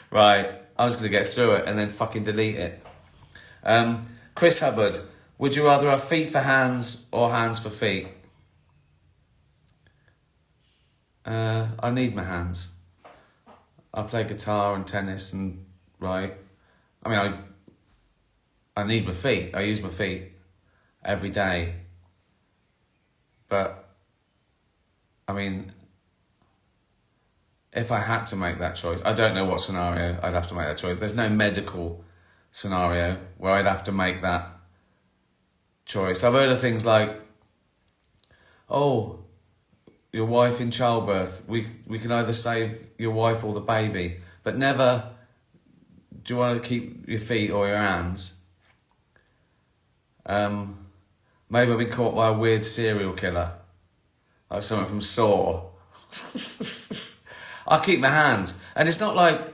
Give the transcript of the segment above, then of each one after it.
Right, I was going to get through it and then fucking delete it. Chris Hubbard, would you rather have feet for hands or hands for feet? I need my hands. I play guitar and tennis and, right. I mean, I need my feet. I use my feet every day. But, I mean, if I had to make that choice, I don't know what scenario I'd have to make that choice. There's no medical scenario where I'd have to make that choice. I've heard of things like, oh, your wife in childbirth, we can either save your wife or the baby, but never, do you want to keep your feet or your hands? Maybe I've been caught by a weird serial killer, like someone from Saw. I'll keep my hands. And it's not like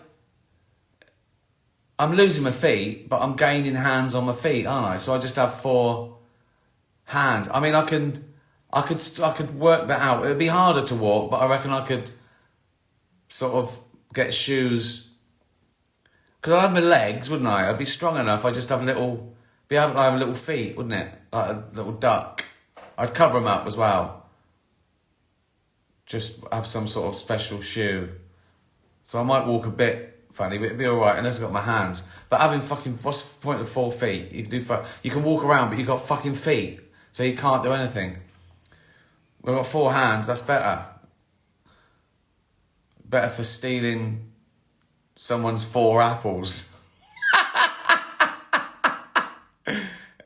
I'm losing my feet, but I'm gaining hands on my feet, aren't I? So I just have 4 hands. I mean, I could work that out. It would be harder to walk, but I reckon I could sort of get shoes. Because I'd have my legs, wouldn't I? I'd be strong enough. I'd just have be able to have little feet, wouldn't it? Like a little duck. I'd cover them up as well. Just have some sort of special shoe. So I might walk a bit funny, but it'd be alright unless I've got my hands. But having fucking, what's the point of 4 feet? You can walk around, but you've got fucking feet. So you can't do anything. We've got 4 hands, that's better. Better for stealing someone's 4 apples.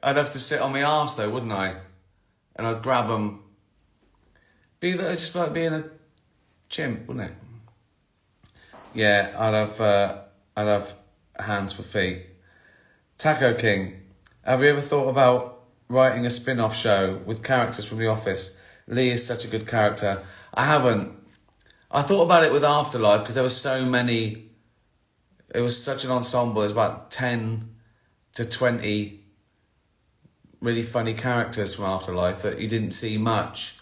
I'd have to sit on my arse though, wouldn't I? And I'd grab them. Be just like being a chimp, wouldn't it? Yeah, I'd have hands for feet. Taco King, have you ever thought about writing a spin-off show with characters from The Office? Lee is such a good character. I haven't. I thought about it with Afterlife because there were so many. It was such an ensemble. There's about 10 to 20 really funny characters from Afterlife that you didn't see much.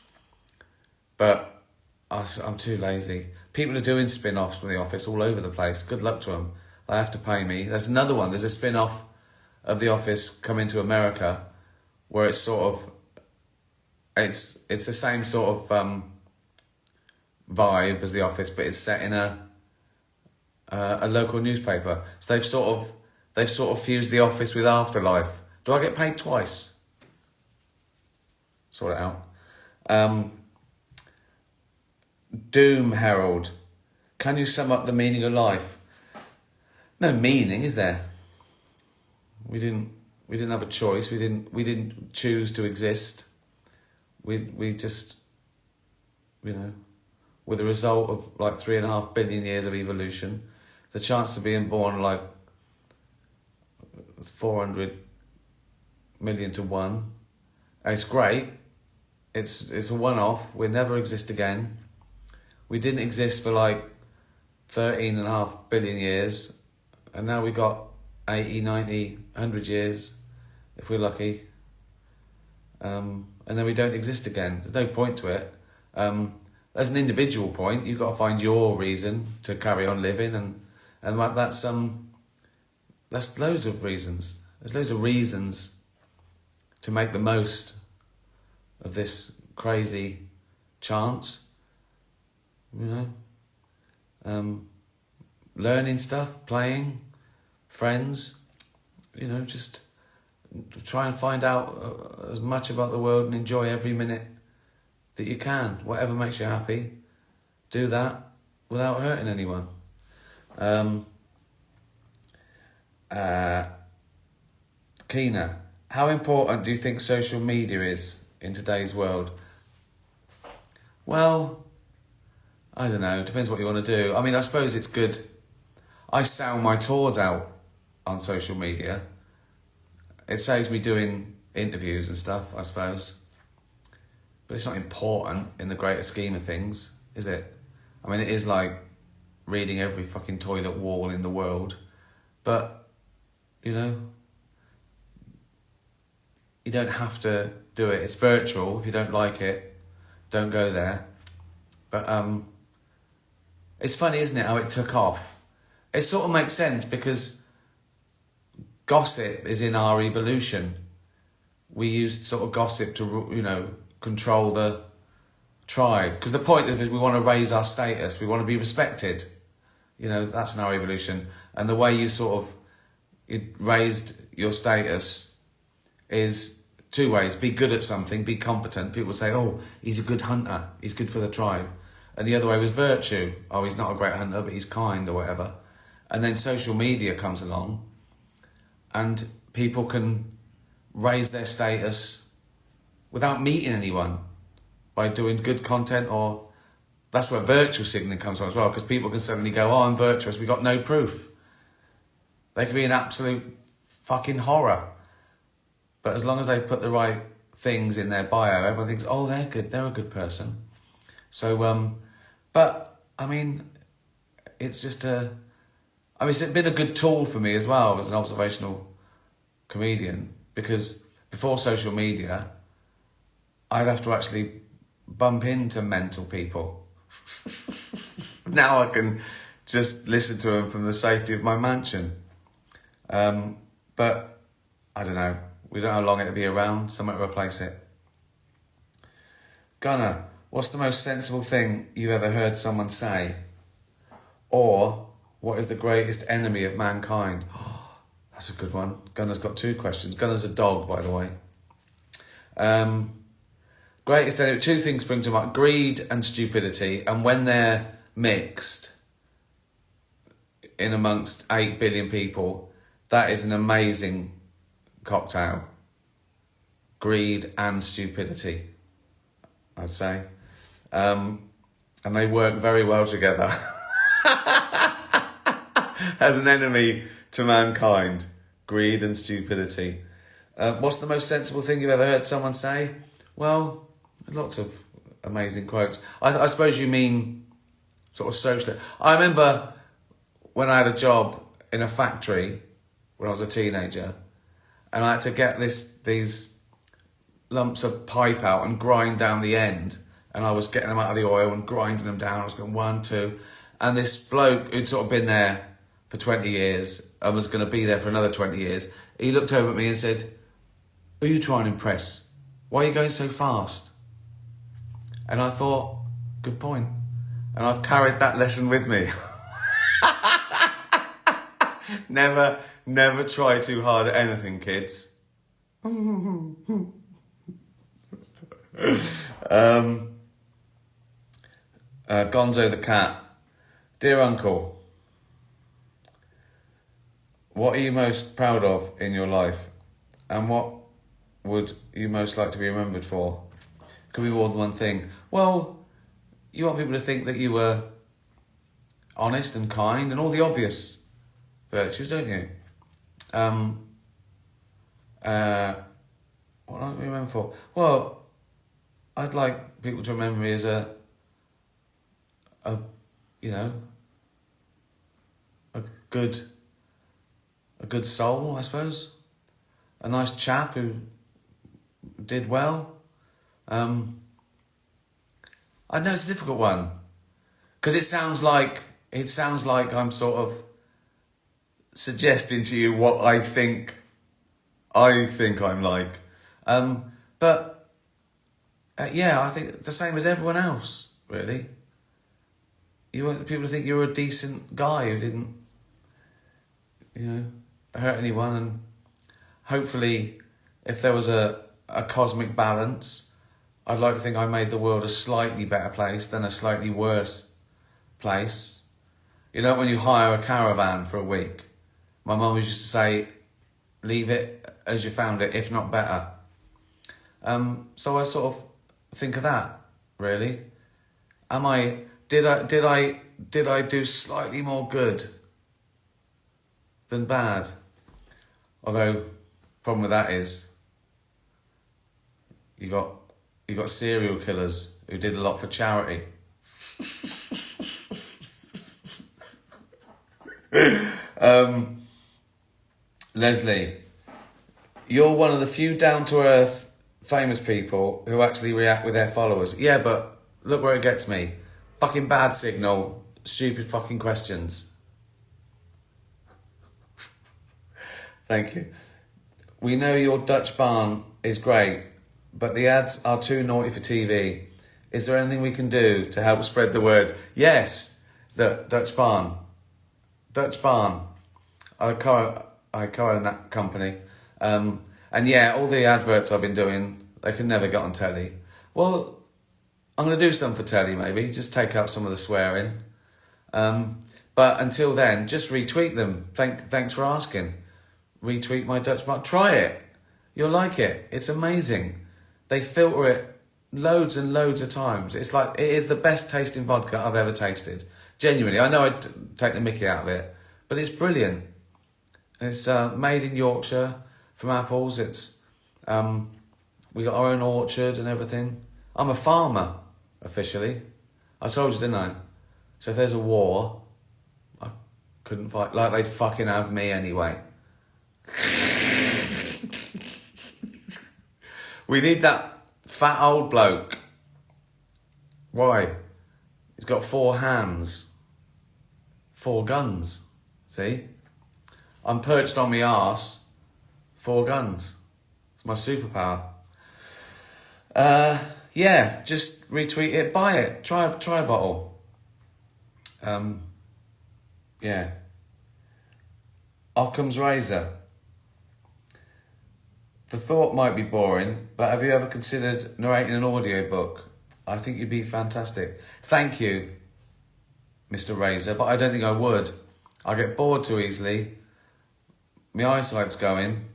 But I'm too lazy. People are doing spin-offs from The Office all over the place. Good luck to them. They have to pay me. There's another one. There's a spin-off of The Office coming to America where it's sort of... It's the same sort of vibe as The Office, but it's set in a local newspaper. So they've sort of fused The Office with Afterlife. Do I get paid twice? Sort it out. Doom Herald, can you sum up the meaning of life? No meaning, is there? We didn't have a choice. We didn't choose to exist. We just, with the result of like 3.5 billion years of evolution, the chance of being born like 400 million to 1. It's great. It's a one-off. We'll never exist again. We didn't exist for like 13.5 billion years, and now we got 80, 90, 100 years, if we're lucky. And then we don't exist again. There's no point to it. As an individual point, you've got to find your reason to carry on living, and that's loads of reasons. There's loads of reasons to make the most of this crazy chance. Learning stuff, playing, friends, just try and find out as much about the world and enjoy every minute that you can. Whatever makes you happy, do that without hurting anyone. Keena, how important do you think social media is in today's world? Well, I don't know, depends what you want to do. I mean, I suppose it's good. I sell my tours out on social media. It saves me doing interviews and stuff, I suppose. But it's not important in the greater scheme of things, is it? I mean, it is like reading every fucking toilet wall in the world. But, you don't have to do it. It's virtual. If you don't like it, don't go there. But, it's funny, isn't it, how it took off? it sort of makes sense because gossip is in our evolution. We used sort of gossip to, you know, control the tribe. Because the point is we want to raise our status. We want to be respected. You know, that's in our evolution. And the way you sort of raised your status is two ways. Be good at something, be competent. People would say, oh, he's a good hunter. He's good for the tribe. And the other way was virtue. Oh, he's not a great hunter, but he's kind or whatever. And then social media comes along and people can raise their status without meeting anyone by doing good content, or that's where virtue signaling comes from as well, because people can suddenly go, oh, I'm virtuous, we got no proof. They can be an absolute fucking horror. But as long as they put the right things in their bio, everyone thinks, oh, they're good, they're a good person. So, but, I mean, it's just it's been a good tool for me as well as an observational comedian, because before social media, I'd have to actually bump into mental people. Now I can just listen to them from the safety of my mansion. But I don't know. We don't know how long it'll be around. Something to replace it. Gunnar, what's the most sensible thing you've ever heard someone say? Or what is the greatest enemy of mankind? Oh, that's a good one. Gunnar's got two questions. Gunnar's a dog, by the way. Greatest enemy. Two things spring to mind. Greed and stupidity. And when they're mixed in amongst 8 billion people, that is an amazing cocktail. Greed and stupidity, I'd say. And they work very well together. As an enemy to mankind. Greed and stupidity. What's the most sensible thing you've ever heard someone say? Well, lots of amazing quotes. I suppose you mean sort of socially. I remember when I had a job in a factory when I was a teenager, and I had to get these lumps of pipe out and grind down the end, and I was getting them out of the oil and grinding them down. I was going 1, 2, and this bloke who'd sort of been there for 20 years and was going to be there for another 20 years, he looked over at me and said, who are you trying to impress? Why are you going so fast? And I thought, good point. And I've carried that lesson with me. Never try too hard at anything, kids. Gonzo the cat. Dear Uncle, what are you most proud of in your life? And what would you most like to be remembered for? Could be more than one thing. Well, you want people to think that you were honest and kind and all the obvious virtues, don't you? What do I remember for? Well, I'd like people to remember me as a good soul, I suppose. A nice chap who did well. I know it's a difficult one because it sounds like I'm sort of suggesting to you what I think I'm like. But I think the same as everyone else, really. You want people to think you're a decent guy who didn't, hurt anyone, and hopefully, if there was a cosmic balance, I'd like to think I made the world a slightly better place than a slightly worse place. You know, when you hire a caravan for a week, my mum used to say, leave it as you found it, if not better. So I sort of think of that, really. Did I do slightly more good than bad? Although, problem with that is, you got serial killers who did a lot for charity. Leslie, you're one of the few down-to-earth famous people who actually react with their followers. Yeah, but look where it gets me. Fucking bad signal, stupid fucking questions. Thank you. We know your Dutch barn is great, but the ads are too naughty for TV. Is there anything we can do to help spread the word? Yes, the Dutch barn. Dutch barn. I co-own that company. And yeah, all the adverts I've been doing, they can never get on telly. Well, I'm going to do some for telly maybe, just take out some of the swearing. But until then, just retweet them. Thanks for asking. Retweet my Dutch barn. Try it. You'll like it. It's amazing. They filter it loads and loads of times. It's like, it is the best tasting vodka I've ever tasted. Genuinely. I know I take the mickey out of it, but it's brilliant. It's made in Yorkshire from apples. It's we got our own orchard and everything. I'm a farmer, officially. I told you, didn't I? So if there's a war, I couldn't fight. Like, they'd fucking have me anyway. We need that fat old bloke. Why? He's got 4 hands. 4 guns. See? I'm perched on my arse. 4 guns. It's my superpower. Yeah, just retweet it, buy it, try a bottle. Yeah. Occam's razor. The thought might be boring, but have you ever considered narrating an audiobook? I think you'd be fantastic. Thank you, Mr. Razor, but I don't think I would. I get bored too easily. My eyesight's going.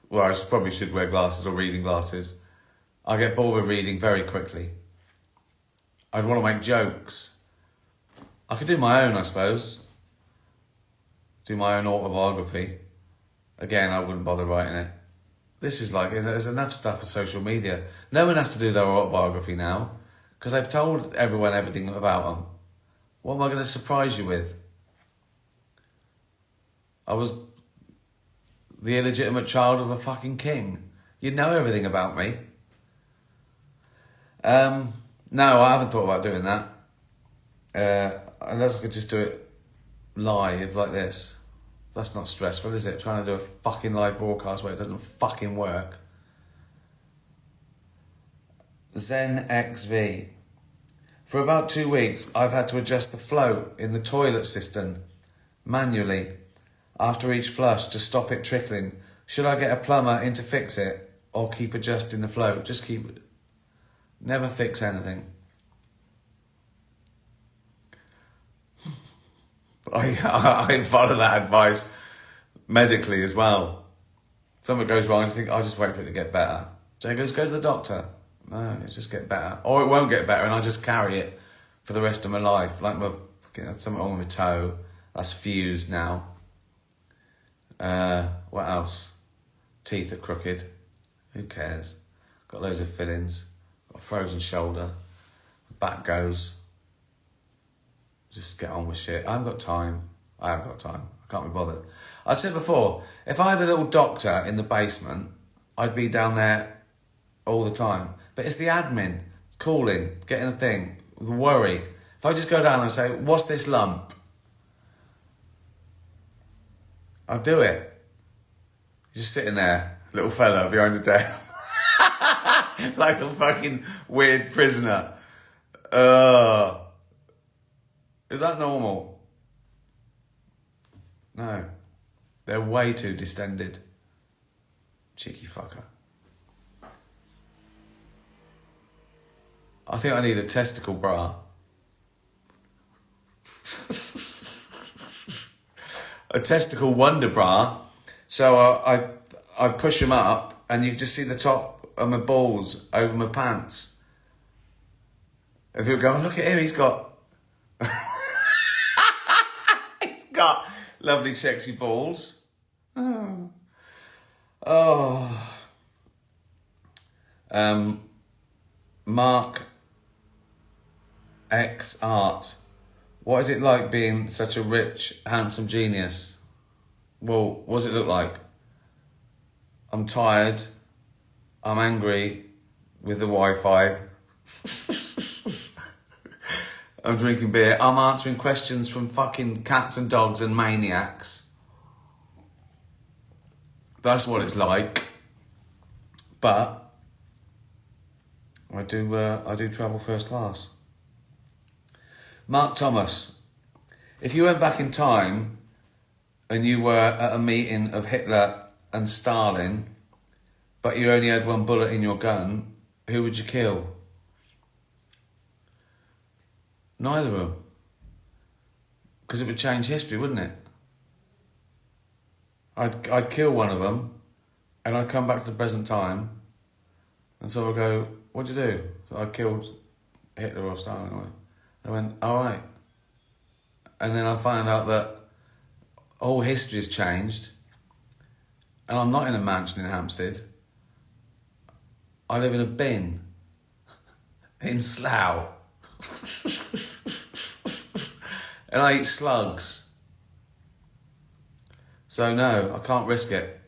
Well, I probably should wear glasses or reading glasses. I get bored with reading very quickly. I'd want to make jokes. I could do my own, I suppose. Do my own autobiography. Again, I wouldn't bother writing it. This is like, there's enough stuff for social media. No one has to do their autobiography now, because I've told everyone everything about them. What am I going to surprise you with? I was the illegitimate child of a fucking king. You'd know everything about me. No, I haven't thought about doing that. Unless I could just do it live like this. That's not stressful, is it? Trying to do a fucking live broadcast where it doesn't fucking work. Zen XV. For about 2 weeks, I've had to adjust the flow in the toilet cistern manually after each flush to stop it trickling. Should I get a plumber in to fix it or keep adjusting the flow? Just keep... Never fix anything. I follow that advice medically as well. If something goes wrong, I just think, I'll just wait for it to get better. Jay goes, go to the doctor. No, it's just get better. Or it won't get better and I'll just carry it for the rest of my life. Like something wrong with my toe. That's fused now. What else? Teeth are crooked. Who cares? Got loads of fillings. Got a frozen shoulder. Back goes. Just get on with shit. I haven't got time. I can't be bothered. I said before, if I had a little doctor in the basement, I'd be down there all the time. But it's the admin, calling, getting a thing, the worry. If I just go down and say, what's this lump? I'll do it. Just sitting there, little fella behind the desk. Like a fucking weird prisoner. Is that normal? No. They're way too distended. Cheeky fucker. I think I need a testicle bra. A testicle wonder bra. So I push them up and you just see the top of my balls over my pants. If you go, look at him, he's got lovely sexy balls. Mark X Art. What is it like being such a rich, handsome genius? Well, what does it look like? I'm tired. I'm angry with the Wi-Fi. I'm drinking beer. I'm answering questions from fucking cats and dogs and maniacs. That's what it's like. But I do travel first class. Mark Thomas, if you went back in time and you were at a meeting of Hitler and Stalin, but you only had one bullet in your gun, who would you kill? Neither of them. Because it would change history, wouldn't it? I'd kill one of them, and I'd come back to the present time, and so I'd go, what'd you do? So I killed Hitler or Stalin. I went, all right. And then I found out that all history has changed, and I'm not in a mansion in Hampstead. I live in a bin in Slough. And I eat slugs. So no, I can't risk it.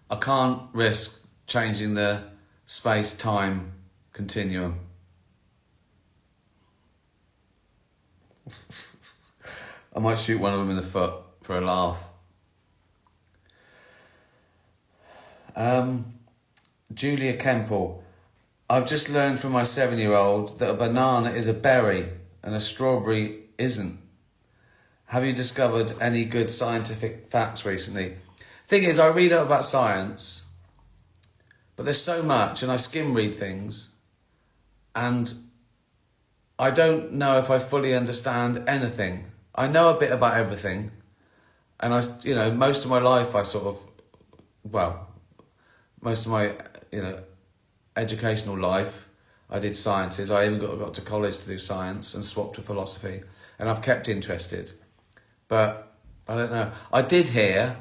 I can't risk changing the space-time continuum. I might shoot one of them in the foot for a laugh. Julia Kemple. I've just learned from my 7-year-old that a banana is a berry and a strawberry isn't. Have you discovered any good scientific facts recently? Thing is, I read up about science, but there's so much, and I skim read things, and I don't know if I fully understand anything. I know a bit about everything, and most of my life most of my, educational life, I did sciences. I even got to college to do science and swapped to philosophy, and I've kept interested. But I don't know. I did hear,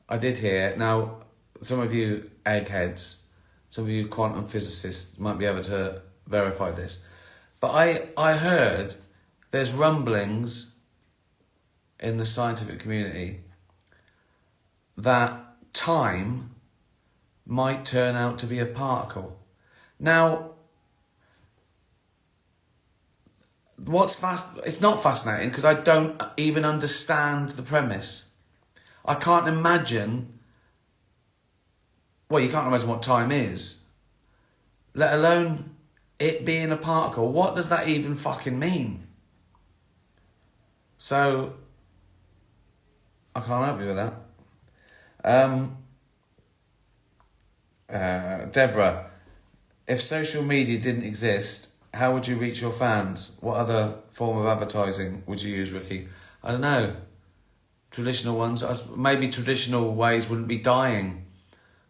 now some of you eggheads, some of you quantum physicists might be able to verify this, but I heard there's rumblings in the scientific community that time might turn out to be a particle. Now, it's not fascinating because I don't even understand the premise. I can't imagine, you can't imagine what time is, let alone it being a particle. What does that even fucking mean? So, I can't help you with that. Deborah, if social media didn't exist, how would you reach your fans? What other form of advertising would you use, Ricky? I don't know. Traditional ones. Maybe traditional ways wouldn't be dying.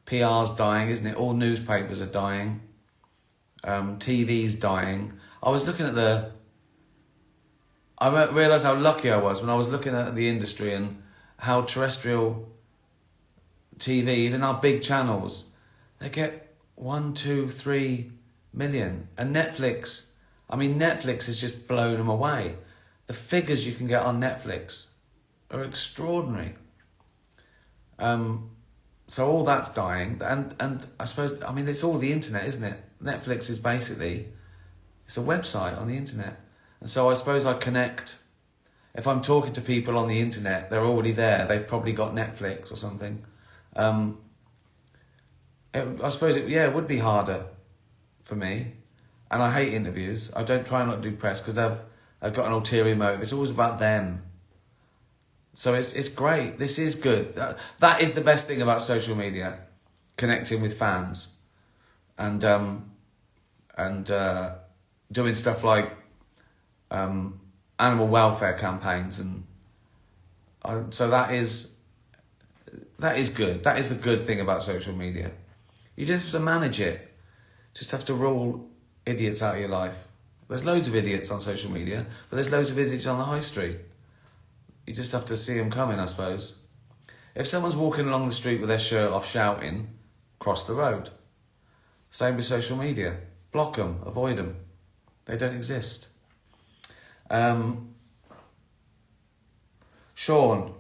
PR's dying, isn't it? All newspapers are dying. TV's dying. I was looking at I realised how lucky I was when I was looking at the industry and how terrestrial TV, even our big channels, they get 1, 2, 3 million. And Netflix has just blown them away. The figures you can get on Netflix are extraordinary. So all that's dying, and I suppose, it's all the internet, isn't it? Netflix is basically, it's a website on the internet. And so I suppose I connect, if I'm talking to people on the internet, they're already there, they've probably got Netflix or something. I suppose it would be harder for me. And I hate interviews. I don't try not to do press because I've got an ulterior motive. It's always about them. So it's great. This is good. That is the best thing about social media, connecting with fans, and doing stuff like animal welfare campaigns, and so that is good. That is the good thing about social media. You just have to manage it. Just have to rule idiots out of your life. There's loads of idiots on social media, but there's loads of idiots on the high street. You just have to see them coming, I suppose. If someone's walking along the street with their shirt off shouting, cross the road. Same with social media. Block them, avoid them. They don't exist. Sean,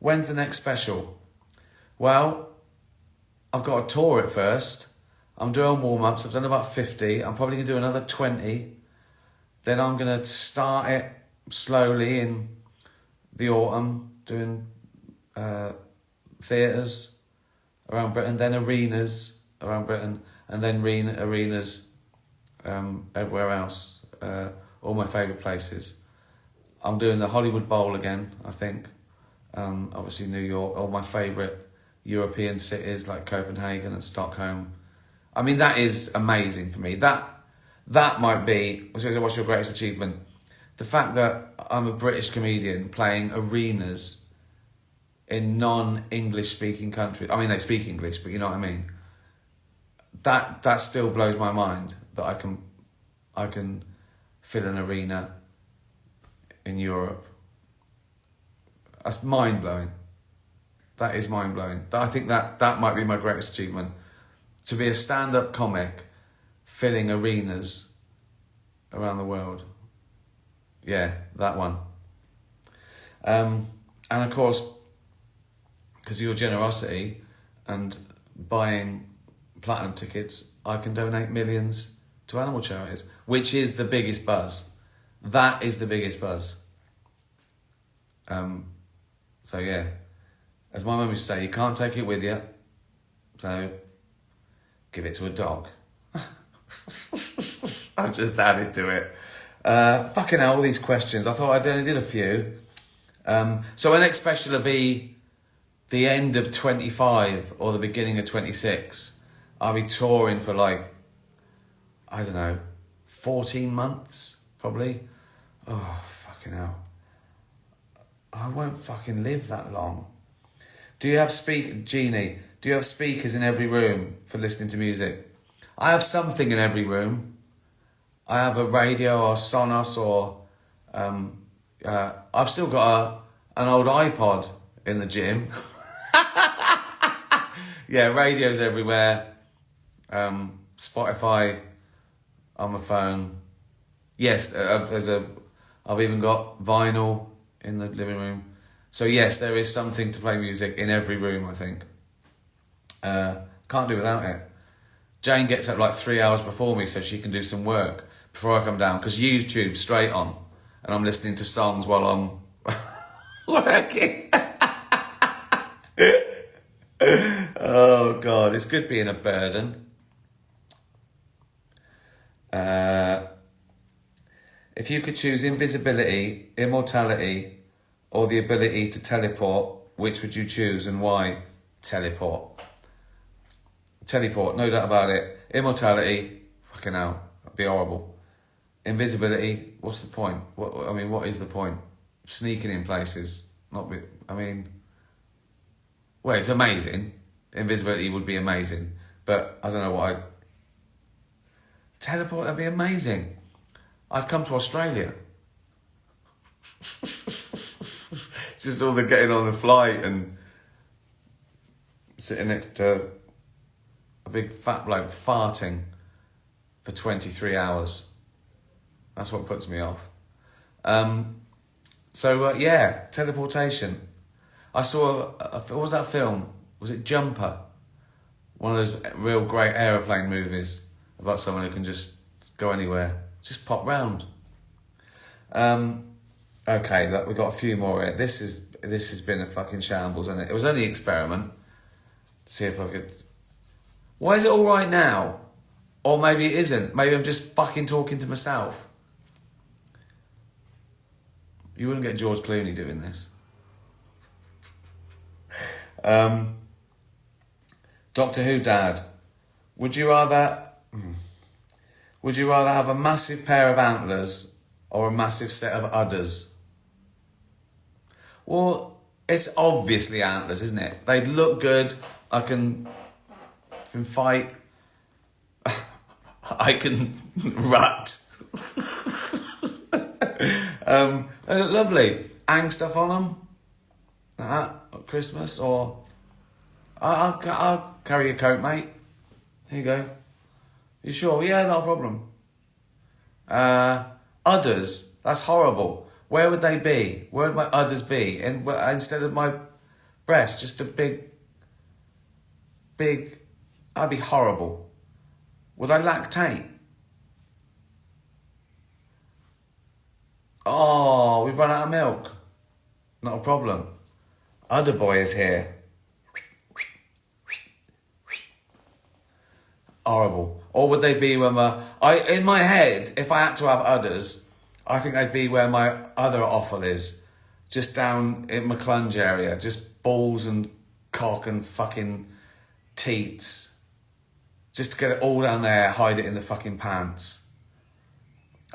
when's the next special? Well, I've got to tour it first. I'm doing warm-ups. I've done about 50. I'm probably going to do another 20. Then I'm going to start it slowly in the autumn, doing theatres around Britain, then arenas around Britain, and then arenas everywhere else. All my favourite places. I'm doing the Hollywood Bowl again, I think. Obviously New York, all my favourite European cities like Copenhagen and Stockholm. I mean, that is amazing for me. That might be, what's your greatest achievement? The fact that I'm a British comedian playing arenas in non-English speaking countries. I mean, they speak English, but you know what I mean? That still blows my mind that I can fill an arena in Europe. That's mind-blowing. That is mind-blowing. I think that might be my greatest achievement. To be a stand-up comic filling arenas around the world. Yeah, that one. And of course, because of your generosity and buying platinum tickets, I can donate millions to animal charities, which is the biggest buzz. That is the biggest buzz. So yeah, as my mum used to say, you can't take it with you, so give it to a dog. I've just added to it. Fucking hell, all these questions. I thought I only did a few. So my next special will be the end of 25 or the beginning of 26. I'll be touring for like, I don't know, 14 months, probably. Oh, fucking hell. I won't fucking live that long. Jeannie, do you have speakers in every room for listening to music? I have something in every room. I have a radio or Sonos or... I've still got an old iPod in the gym. Yeah, radio's everywhere. Spotify on my phone. Yes, I've even got vinyl in the living room. So yes, there is something to play music in every room, I think. Can't do without it. Jane gets up like 3 hours before me so she can do some work before I come down, because YouTube's straight on and I'm listening to songs while I'm working. Oh God, it's good being a burden. If you could choose invisibility, immortality, or the ability to teleport, which would you choose and why? Teleport. Teleport, no doubt about it. Immortality, fucking hell, that'd be horrible. Invisibility, what's the point? What is the point? Sneaking in places, well, it's amazing. Invisibility would be amazing, but I don't know what teleport, that'd be amazing. I'd come to Australia. Just all the getting on the flight and sitting next to a big fat bloke farting for 23 hours. That's what puts me off. Yeah, teleportation. I saw, what was that film? Was it Jumper? One of those real great aeroplane movies about someone who can just go anywhere. Just pop round. Okay, look, we've got a few more here. This has been a fucking shambles, hasn't it? It was only an experiment. See if I could... Why is it all right now? Or maybe it isn't. Maybe I'm just fucking talking to myself. You wouldn't get George Clooney doing this. Doctor Who Dad, would you rather have a massive pair of antlers or a massive set of udders? Well, it's obviously antlers, isn't it? They'd look good. I can fight. I can rut. They look lovely. Hang stuff on them. Like that at Christmas, or I'll carry your coat, mate. Here you go. You sure? Yeah, not a problem. Udders. That's horrible. Where would they be? Where would my udders be? And instead of my breast, just a big. That'd be horrible. Would I lactate? Oh, we've run out of milk. Not a problem. Udder boy is here. horrible. Or would they be where in my head, if I had to have udders, I think they'd be where my other offal is. Just down in my clunge area. Just balls and cock and fucking teats. Just to get it all down there, hide it in the fucking pants.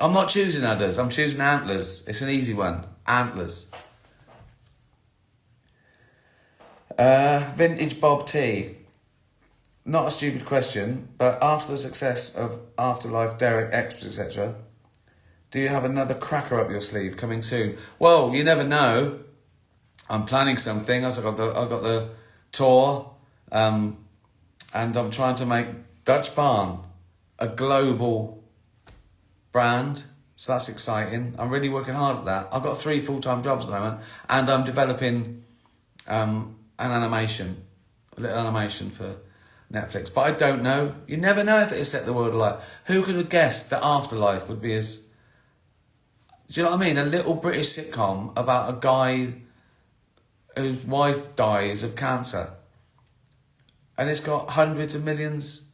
I'm not choosing udders, I'm choosing antlers. It's an easy one. Antlers. Vintage Bob T. Not a stupid question, but after the success of Afterlife, Derek, Extras, etc., do you have another cracker up your sleeve coming soon? Well, you never know. I'm planning something. I've got the tour, and I'm trying to make Dutch Barn a global brand. So that's exciting. I'm really working hard at that. I've got 3 full-time jobs at the moment, and I'm developing an animation, a little animation for Netflix. But I don't know. You never know if it has set the world alight. Who could have guessed that Afterlife would be as... Do you know what I mean? A little British sitcom about a guy whose wife dies of cancer. And it's got hundreds of millions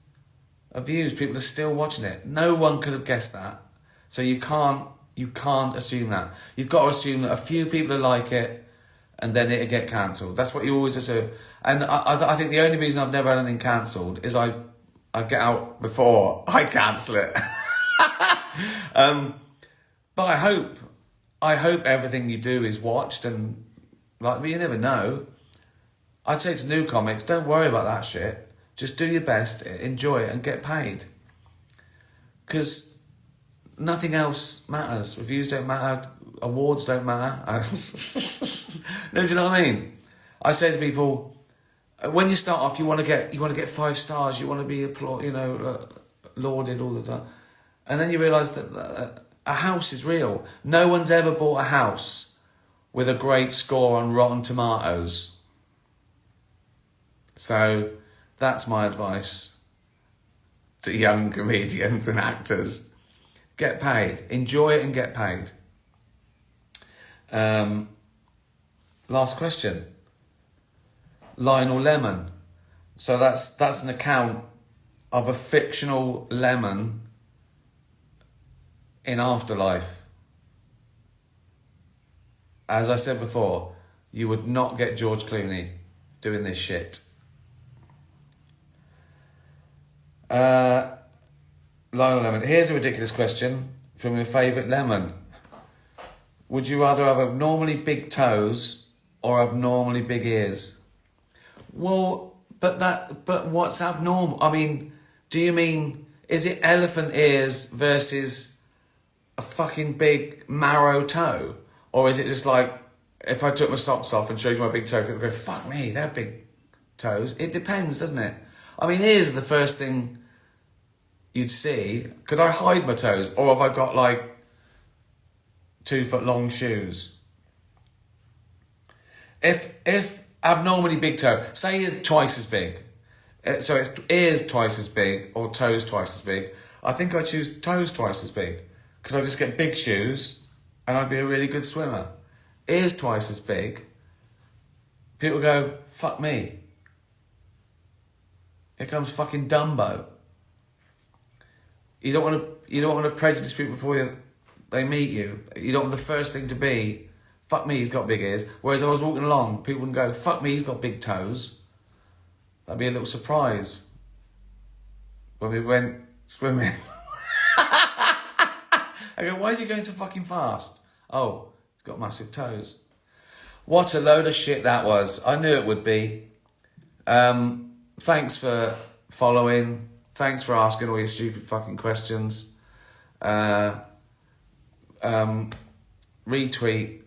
of views. People are still watching it. No one could have guessed that. So you can't assume that. You've got to assume that a few people will like it and then it'll get cancelled. That's what you always assume. And I think the only reason I've never had anything cancelled is I get out before I cancel it. But I hope everything you do is watched and but you never know. I'd say to new comics, don't worry about that shit. Just do your best, enjoy it and get paid. Because nothing else matters. Reviews don't matter, awards don't matter. No, do you know what I mean? I say to people, when you start off, you want to get 5 stars, you want to be lauded all the time. And then you realise that a house is real. No one's ever bought a house with a great score on Rotten Tomatoes. So that's my advice to young comedians and actors. Get paid. Enjoy it and get paid. Last question. Lionel Lemon. So that's an account of a fictional lemon in Afterlife. As I said before, you would not get George Clooney doing this shit. Lionel Lemon. Here's a ridiculous question from your favourite lemon. Would you rather have abnormally big toes or abnormally big ears? Well, but what's abnormal? I mean, do you mean, is it elephant ears versus a fucking big marrow toe? Or is it just like, if I took my socks off and showed you my big toe, people would go, fuck me, they're big toes. It depends, doesn't it? I mean, ears are the first thing you'd see. Could I hide my toes? Or have I got like 2 foot long shoes? If abnormally big toe, say you're twice as big, so it's ears twice as big or toes twice as big, I think I'd choose toes twice as big because I just get big shoes and I'd be a really good swimmer. Ears twice as big, people go, fuck me. Here comes fucking Dumbo. You don't want to prejudice people before they meet you. You don't want the first thing to be, fuck me, he's got big ears. Whereas I was walking along, people wouldn't go, fuck me, he's got big toes. That'd be a little surprise when we went swimming. I go, why is he going so fucking fast? Oh, he's got massive toes. What a load of shit that was. I knew it would be. Thanks for following. Thanks for asking all your stupid fucking questions. Retweet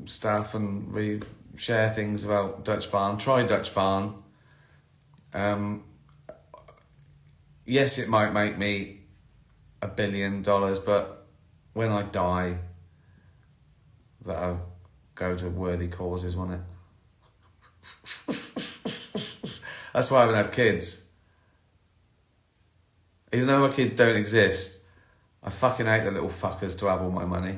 stuff and share things about Dutch Barn. Try Dutch Barn. Yes, it might make me $1 billion, but when I die, that'll go to worthy causes, won't it? That's why I haven't had kids. Even though my kids don't exist, I fucking hate the little fuckers to have all my money.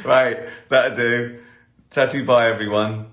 Right, that'll do. Tattoo bye, everyone.